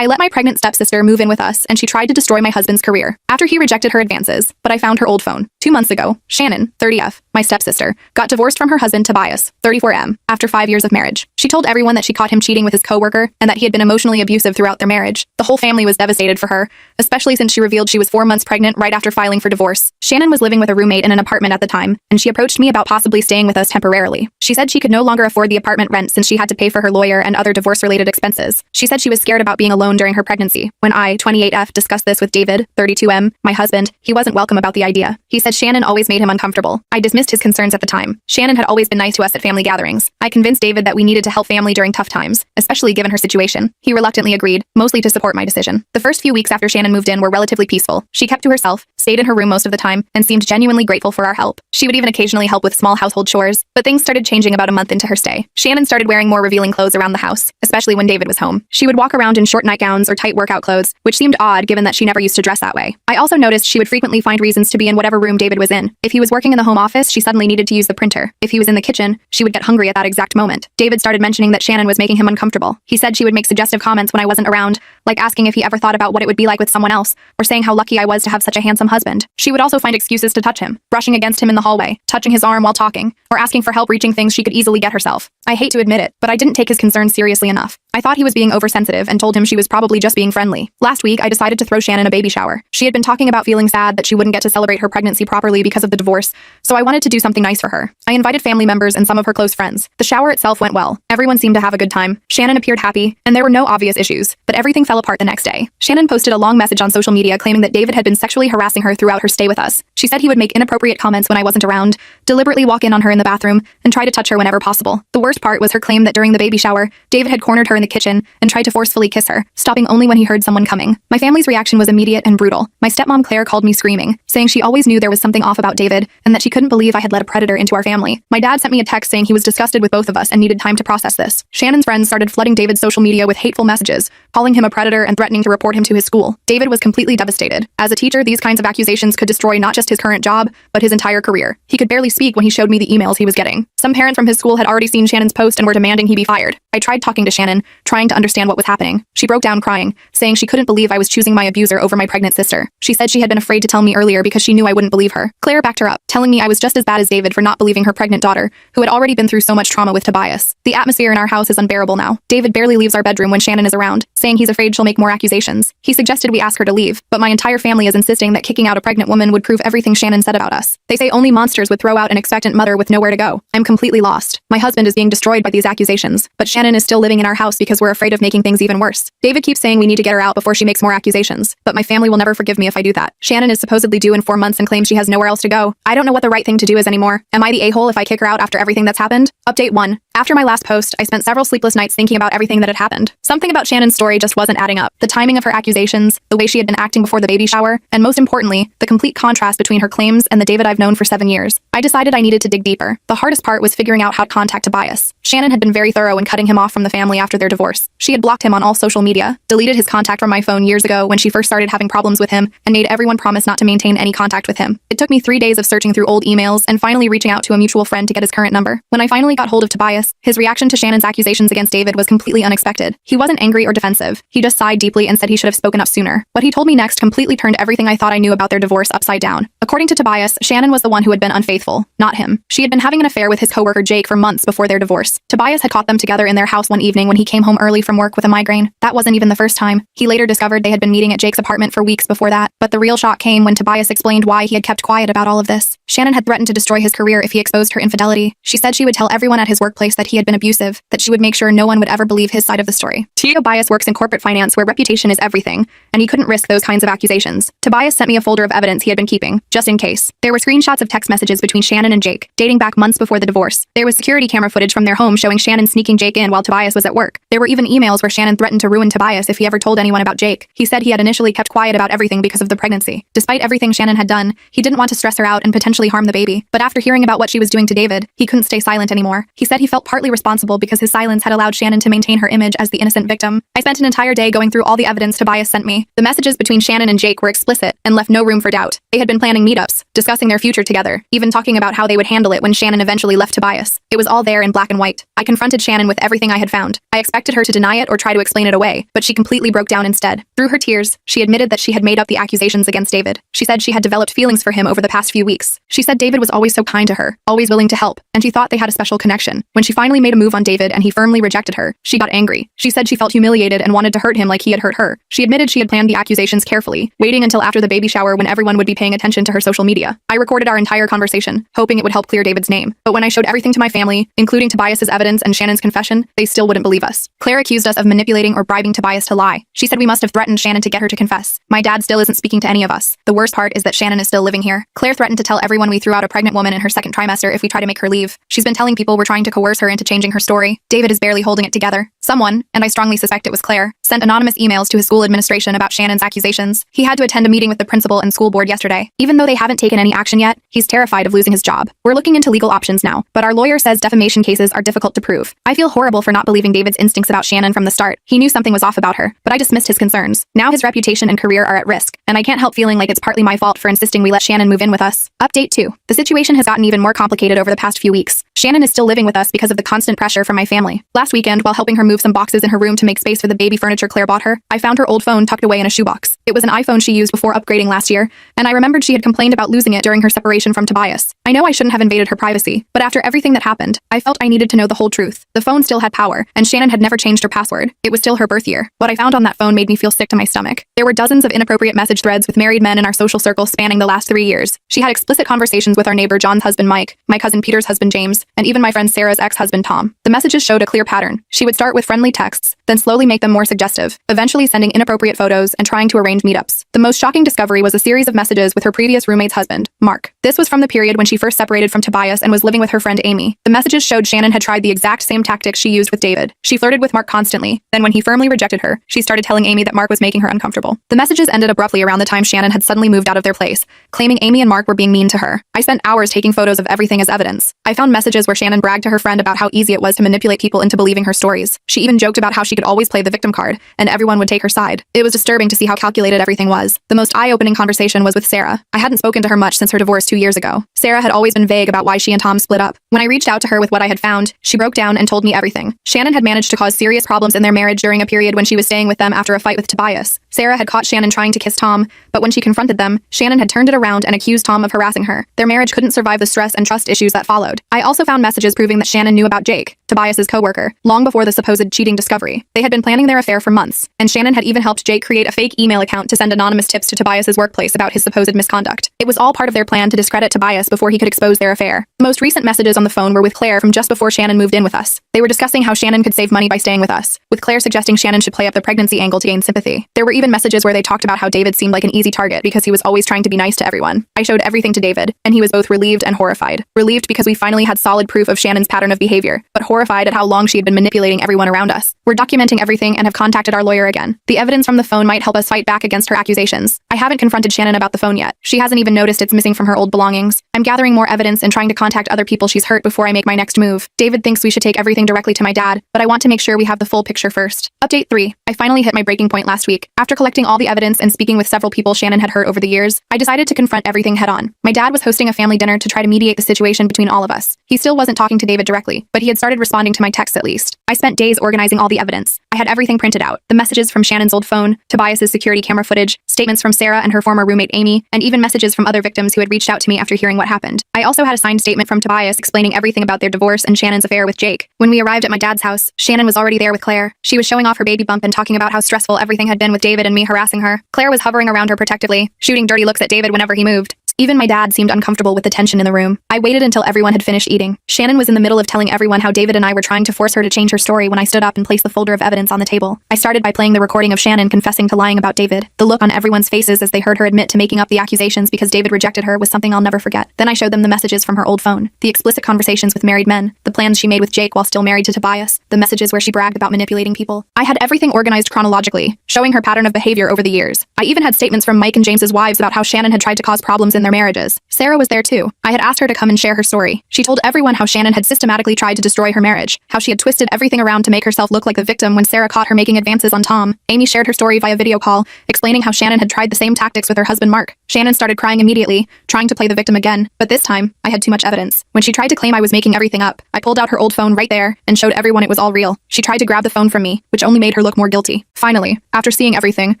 I let my pregnant stepsister move in with us, and she tried to destroy my husband's career after he rejected her advances, but I found her old phone. 2 months ago, Shannon, 30F, my stepsister, got divorced from her husband Tobias, 34M, after 5 years of marriage. She told everyone that she caught him cheating with his coworker and that he had been emotionally abusive throughout their marriage. The whole family was devastated for her, especially since she revealed she was 4 months pregnant right after filing for divorce. Shannon was living with a roommate in an apartment at the time, and she approached me about possibly staying with us temporarily. She said she could no longer afford the apartment rent since she had to pay for her lawyer and other divorce-related expenses. She said she was scared about being alone during her pregnancy. When I, 28F, discussed this with David, 32M, my husband, he wasn't welcome about the idea. He said Shannon always made him uncomfortable. I dismissed his concerns at the time. Shannon had always been nice to us at family gatherings. I convinced David that we needed to help family during tough times, especially given her situation. He reluctantly agreed, mostly to support my decision. The first few weeks after Shannon moved in were relatively peaceful. She kept to herself, stayed in her room most of the time, and seemed genuinely grateful for our help. She would even occasionally help with small household chores, but things started changing about a month into her stay. Shannon started wearing more revealing clothes around the house, especially when David was home. She would walk around in short nightgowns or tight workout clothes, which seemed odd given that she never used to dress that way. I also noticed she would frequently find reasons to be in whatever room David was in. If he was working in the home office, she suddenly needed to use the printer. If he was in the kitchen, she would get hungry at that exact moment. David started mentioning that Shannon was making him uncomfortable. He said she would make suggestive comments when I wasn't around, like asking if he ever thought about what it would be like with someone else, or saying how lucky I was to have such a handsome husband. She would also find excuses to touch him, brushing against him in the hallway, touching his arm while talking, or asking for help reaching things she could easily get herself. I hate to admit it, but I didn't take his concerns seriously enough. I thought he was being oversensitive and told him she was probably just being friendly. Last week, I decided to throw Shannon a baby shower. She had been talking about feeling sad that she wouldn't get to celebrate her pregnancy properly because of the divorce, so I wanted to do something nice for her. I invited family members and some of her close friends. The shower itself went well. Everyone seemed to have a good time. Shannon appeared happy, and there were no obvious issues, but everything fell apart the next day. Shannon posted a long message on social media claiming that David had been sexually harassing her throughout her stay with us. She said he would make inappropriate comments when I wasn't around, deliberately walk in on her in the bathroom, and try to touch her whenever possible. The worst part was her claim that during the baby shower, David had cornered her in the kitchen and tried to forcefully kiss her, stopping only when he heard someone coming. My family's reaction was immediate and brutal. My stepmom Claire called me screaming, saying she always knew there was something off about David and that she couldn't believe I had let a predator into our family. My dad sent me a text saying he was disgusted with both of us and needed time to process this. Shannon's friends started flooding David's social media with hateful messages, calling him a predator and threatening to report him to his school. David was completely devastated. As a teacher, these kinds of accusations could destroy not just his current job, but his entire career. He could barely speak when he showed me the emails he was getting. Some parents from his school had already seen Shannon's post and were demanding he be fired. I tried talking to Shannon, trying to understand what was happening. She broke down crying, saying she couldn't believe I was choosing my abuser over my pregnant sister. She said she had been afraid to tell me earlier because she knew I wouldn't believe her. Claire backed her up, telling me I was just as bad as David for not believing her pregnant daughter, who had already been through so much trauma with Tobias. The atmosphere in our house is unbearable now. David barely leaves our bedroom when Shannon is around, saying he's afraid she'll make more accusations. He suggested we ask her to leave, but my entire family is insisting that kicking out a pregnant woman would prove everything Shannon said about us. They say only monsters would throw out an expectant mother with nowhere to go. I'm completely lost. My husband is being destroyed by these accusations, but Shannon is still living in our house because we're afraid of making things even worse. David keeps saying we need to get her out before she makes more accusations, but my family will never forgive me if I do that. Shannon is supposedly due in 4 months and claims she has nowhere else to go. I don't know what the right thing to do is anymore. Am I the a-hole if I kick her out after everything that's happened? Update 1. After my last post, I spent several sleepless nights thinking about everything that had happened. Something about Shannon's story just wasn't adding up. The timing of her accusations, the way she had been acting before the baby shower, and most importantly, the complete contrast between her claims and the David I've known for 7 years. I decided I needed to dig deeper. The hardest part was figuring out how to contact Tobias. Shannon had been very thorough in cutting him off from the family after their divorce. She had blocked him on all social media, deleted his contact from my phone years ago when she first started having problems with him, and made everyone promise not to maintain any contact with him. It took me 3 days of searching through old emails and finally reaching out to a mutual friend to get his current number. When I finally got hold of Tobias, his reaction to Shannon's accusations against David was completely unexpected. He wasn't angry or defensive. He just sighed deeply and said he should have spoken up sooner. What he told me next completely turned everything I thought I knew about their divorce upside down. According to Tobias, Shannon was the one who had been unfaithful, not him. She had been having an affair with his coworker Jake for months before their divorce. Tobias had caught them together in their house one evening when he came home early from work with a migraine. That wasn't even the first time. He later discovered they had been meeting at Jake's apartment for weeks before that, but the real shock came when Tobias explained why he had kept quiet about all of this. Shannon had threatened to destroy his career if he exposed her infidelity. She said she would tell everyone at his workplace that he had been abusive, that she would make sure no one would ever believe his side of the story. Tobias works in corporate finance where reputation is everything, and he couldn't risk those kinds of accusations. Tobias sent me a folder of evidence he had been keeping, just in case. There were screenshots of text messages between Shannon and Jake, dating back months before the divorce. There was security camera footage from their home showing Shannon sneaking Jake in while Tobias was at work. There were even emails where Shannon threatened to ruin Tobias if he ever told anyone about Jake. He said he had initially kept quiet about everything because of the pregnancy. Despite everything Shannon had done, he didn't want to stress her out and potentially harm the baby. But after hearing about what she was doing to David, he couldn't stay silent anymore. He said he felt partly responsible because his silence had allowed Shannon to maintain her image as the innocent victim. I spent an entire day going through all the evidence Tobias sent me. The messages between Shannon and Jake were explicit and left no room for doubt. They had been planning meetups, discussing their future together, even talking about how they would handle it when Shannon eventually left Tobias. It was all there in black and white. I confronted Shannon with everything I had found. I expected her to deny it or try to explain it away, but she completely broke down instead. Through her tears, she admitted that she had made up the accusations against David. She said she had developed feelings for him over the past few weeks. She said David was always so kind to her, always willing to help, and she thought they had a special connection. When she finally made a move on David and he firmly rejected her, she got angry. She said she felt humiliated and wanted to hurt him like he had hurt her. She admitted she had planned the accusations carefully, waiting until after the baby shower when everyone would be paying attention to her social media. I recorded our entire conversation, hoping it would help clear David's name. But when I showed everything to my family, including Tobias's evidence and Shannon's confession, they still wouldn't believe us. Claire accused us of manipulating or bribing Tobias to lie. She said we must have threatened Shannon to get her to confess. My dad still isn't speaking to any of us. The worst part is that Shannon is still living here. Claire threatened to tell everyone we threw out a pregnant woman in her second trimester if we try to make her leave. She's been telling people we're trying to coerce her into changing her story. David is barely holding it together. Someone, and I strongly suspect it was Claire, sent anonymous emails to his school administration about Shannon's accusations. He had to attend a meeting with the principal and school board yesterday. Even though they haven't taken any action yet, he's terrified of losing his job. We're looking into legal options now, but our lawyer says defamation cases are difficult to prove. I feel horrible for not believing David's instincts about Shannon from the start. He knew something was off about her, but I dismissed his concerns. Now his reputation and career are at risk, and I can't help feeling like it's partly my fault for insisting we let Shannon move in with us. Update 2. The situation has gotten even more complicated over the past few weeks. Shannon is still living with us because of the constant pressure from my family. Last weekend, while helping her move some boxes in her room to make space for the baby furniture Claire bought her, I found her old phone tucked away in a shoebox. It was an iPhone she used before upgrading last year, and I remembered she had complained about losing it during her separation from Tobias. I know I shouldn't have invaded her privacy, but after everything that happened, I felt I needed to know the whole truth. The phone still had power, and Shannon had never changed her password. It was still her birth year. What I found on that phone made me feel sick to my stomach. There were dozens of inappropriate message threads with married men in our social circle spanning the last 3 years. She had explicit conversations with our neighbor John's husband Mike, my cousin Peter's husband James, and even my friend Sarah's ex-husband Tom. The messages showed a clear pattern. She would start with friendly texts, then slowly make them more suggestive, eventually sending inappropriate photos and trying to arrange meetups. The most shocking discovery was a series of messages with her previous roommate's husband, Mark. This was from the period when she first separated from Tobias and was living with her friend Amy. The messages showed Shannon had tried the exact same tactics she used with David. She flirted with Mark constantly. Then when he firmly rejected her, she started telling Amy that Mark was making her uncomfortable. The messages ended abruptly around the time Shannon had suddenly moved out of their place, claiming Amy and Mark were being mean to her. I spent hours taking photos of everything as evidence. I found messages where Shannon bragged to her friend about how easy it was to manipulate people into believing her stories. She even joked about how she could always play the victim card, and everyone would take her side. It was disturbing to see how calculated everything was. The most eye-opening conversation was with Sarah. I hadn't spoken to her much since her divorce 2 years ago. Sarah had always been vague about why she and Tom split up. When I reached out to her with what I had found, she broke down and told me everything. Shannon had managed to cause serious problems in their marriage during a period when she was staying with them after a fight with Tobias. Sarah had caught Shannon trying to kiss Tom, but when she confronted them, Shannon had turned it around and accused Tom of harassing her. Their marriage couldn't survive the stress and trust issues that followed. I also found messages proving that Shannon knew about Jake, Tobias's coworker, long before the supposed cheating discovery. They had been planning their affair for months, and Shannon had even helped Jake create a fake email account to send anonymous tips to Tobias's workplace about his supposed misconduct. It was all part of their plan to discredit Tobias before he could expose their affair. The most recent messages on the phone were with Claire from just before Shannon moved in with us. They were discussing how Shannon could save money by staying with us, with Claire suggesting Shannon should play up the pregnancy angle to gain sympathy. There were even messages where they talked about how David seemed like an easy target because he was always trying to be nice to everyone. I showed everything to David, and he was both relieved and horrified. Relieved because we finally had solid proof of Shannon's pattern of behavior, but horrified at how long she had been manipulating everyone around us. We're documenting everything and have contacted our lawyer again. The evidence from the phone might help us fight back against her accusations. I haven't confronted Shannon about the phone yet. She hasn't even noticed it's missing from her old belongings. I'm gathering more evidence and trying to contact other people she's hurt before I make my next move. David thinks we should take everything directly to my dad, but I want to make sure we have the full picture first. Update 3. I finally hit my breaking point last week. After collecting all the evidence and speaking with several people Shannon had hurt over the years, I decided to confront everything head on. My dad was hosting a family dinner to try to mediate the situation between all of us. He still wasn't talking to David directly, but he had started responding to my texts at least. I spent days organizing all the evidence. I had everything printed out. The messages from Shannon's old phone, Tobias's security camera footage, statements from Sarah and her former roommate Amy, and even messages from other victims who had reached out to me after hearing what happened. I also had a signed statement from Tobias explaining everything about their divorce and Shannon's affair with Jake. When we arrived at my dad's house, Shannon was already there with Claire. She was showing off her baby bump and talking about how stressful everything had been with David and me harassing her. Claire was hovering around her protectively, shooting dirty looks at David whenever he moved. Even my dad seemed uncomfortable with the tension in the room. I waited until everyone had finished eating. Shannon was in the middle of telling everyone how David and I were trying to force her to change her story when I stood up and placed the folder of evidence on the table. I started by playing the recording of Shannon confessing to lying about David. The look on everyone's faces as they heard her admit to making up the accusations because David rejected her was something I'll never forget. Then I showed them the messages from her old phone, the explicit conversations with married men, the plans she made with Jake while still married to Tobias, the messages where she bragged about manipulating people. I had everything organized chronologically, showing her pattern of behavior over the years. I even had statements from Mike and James's wives about how Shannon had tried to cause problems in their their marriages. Sarah was there too. I had asked her to come and share her story. She told everyone how Shannon had systematically tried to destroy her marriage, how she had twisted everything around to make herself look like the victim when Sarah caught her making advances on Tom. Amy shared her story via video call, explaining how Shannon had tried the same tactics with her husband Mark. Shannon started crying immediately, trying to play the victim again, but this time, I had too much evidence. When she tried to claim I was making everything up, I pulled out her old phone right there and showed everyone it was all real. She tried to grab the phone from me, which only made her look more guilty. Finally, after seeing everything,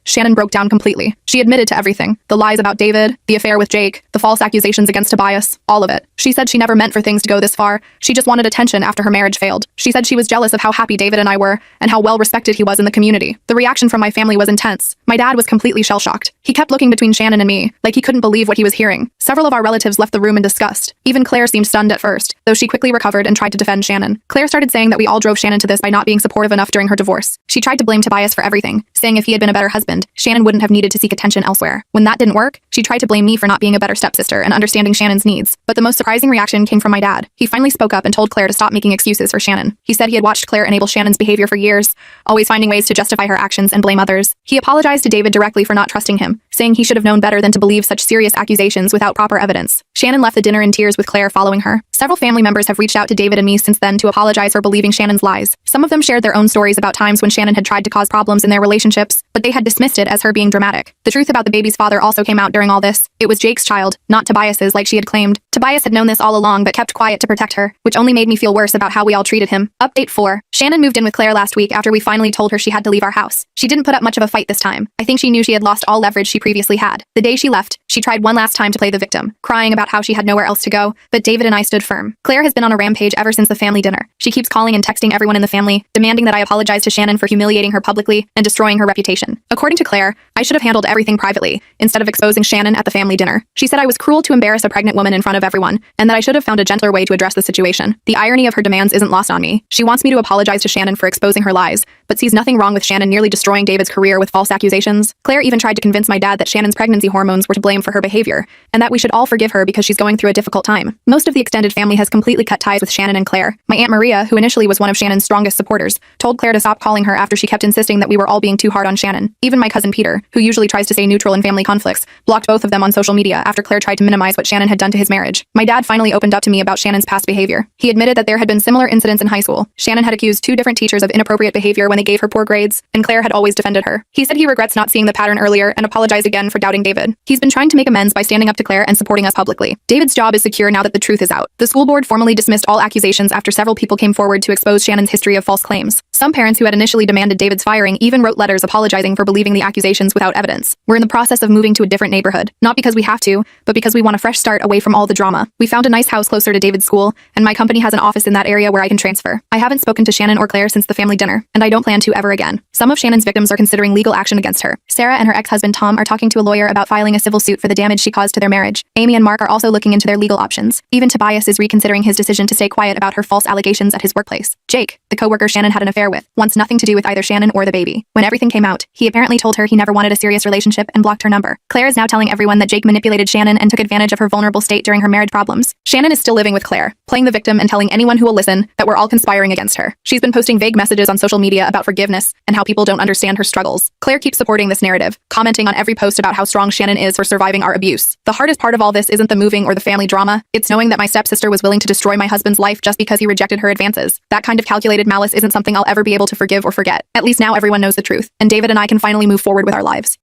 Shannon broke down completely. She admitted to everything. The lies about David, the affair with Jake, the false accusations against Tobias, all of it. She said she never meant for things to go this far. She just wanted attention after her marriage failed. She said she was jealous of how happy David and I were, and how well respected he was in the community. The reaction from my family was intense. My dad was completely shell-shocked. He kept looking between Shannon and me, like he couldn't believe what he was hearing. Several of our relatives left the room in disgust. Even Claire seemed stunned at first, though she quickly recovered and tried to defend Shannon. Claire started saying that we all drove Shannon to this by not being supportive enough during her divorce. She tried to blame Tobias for everything, saying if he had been a better husband, Shannon wouldn't have needed to seek attention elsewhere. When that didn't work, she tried to blame me for not being a better stepsister and understanding Shannon's needs. But the most surprising reaction came from my dad. He finally spoke up and told Claire to stop making excuses for Shannon. He said he had watched Claire enable Shannon's behavior for years, always finding ways to justify her actions and blame others. He apologized to David directly for not trusting him, saying he should have known better than to believe such serious accusations without proper evidence. Shannon left the dinner in tears with Claire following her. Several family members have reached out to David and me since then to apologize for believing Shannon's lies. Some of them shared their own stories about times when Shannon had tried to cause problems in their relationships, but they had dismissed it as her being dramatic. The truth about the baby's father also came out during all this. It was Jake's child, not Tobias's like she had claimed. Tobias had known this all along but kept quiet to protect her, which only made me feel worse about how we all treated him. Update 4. Shannon moved in with Claire last week after we finally told her she had to leave our house. She didn't put up much of a fight this time. I think she knew she had lost all leverage she previously had. The day she left, she tried one last time to play the victim, crying about how she had nowhere else to go, but David and I stood firm. Claire has been on a rampage ever since the family dinner. She keeps calling and texting everyone in the family, demanding that I apologize to Shannon for humiliating her publicly and destroying her reputation. According to Claire, I should have handled everything privately, instead of exposing Shannon at the family dinner. She said I was cruel to embarrass a pregnant woman in front of everyone, and that I should have found a gentler way to address the situation. The irony of her demands isn't lost on me. She wants me to apologize to Shannon for exposing her lies, but sees nothing wrong with Shannon nearly destroying David's career with false accusations. Claire even tried to convince my dad that Shannon's pregnancy hormones were to blame for her behavior, and that we should all forgive her because she's going through a difficult time. Most of the extended family has completely cut ties with Shannon and Claire. My Aunt Maria, who initially was one of Shannon's strongest supporters, told Claire to stop calling her after she kept insisting that we were all being too hard on Shannon. Even my cousin Peter, who usually tries to stay neutral in family conflicts, blocked both of them on social media after Claire tried to minimize what Shannon had done to his marriage. My dad finally opened up to me about Shannon's past behavior. He admitted that there had been similar incidents in high school. Shannon had accused 2 different teachers of inappropriate behavior when they gave her poor grades, and Claire had always defended her. He said he regrets not seeing the pattern earlier and apologized again for doubting David. He's been trying to make amends by standing up to Claire and supporting us publicly. David's job is secure now that the truth is out. The school board formally dismissed all accusations after several people came forward to expose Shannon's history of false claims. Some parents who had initially demanded David's firing even wrote letters apologizing for believing the accusations without evidence. We're in the process of moving to a different neighborhood, not because we have to, but because we want a fresh start away from all the drama. We found a nice house closer to David's school, and my company has an office in that area where I can transfer. I haven't spoken to Shannon or Claire since the family dinner, and I don't plan to ever again. Some of Shannon's victims are considering legal action against her. Sarah and her ex-husband Tom are talking to a lawyer about filing a civil suit for the damage she caused to their marriage. Amy and Mark are also looking into their legal options. Even Tobias is reconsidering his decision to stay quiet about her false allegations at his workplace. Jake, the coworker Shannon had an affair with, wants nothing to do with either Shannon or the baby. When everything came out, he apparently told her he never wanted a serious relationship and blocked her number. Claire is now telling everyone that Jake manipulated Shannon and took advantage of her vulnerable state during her marriage problems. Shannon is still living with Claire, playing the victim and telling anyone who will listen that we're all conspiring against her. She's been posting vague messages on social media about forgiveness and how people don't understand her struggles. Claire keeps supporting this narrative, commenting on every post about how strong Shannon is for surviving our abuse. The hardest part of all this isn't the moving or the family drama, it's knowing that my stepsister was willing to destroy my husband's life just because he rejected her advances. That kind of calculated malice isn't something I'll ever be able to forgive or forget. At least now everyone knows the truth, and David and I can finally move forward with our lives.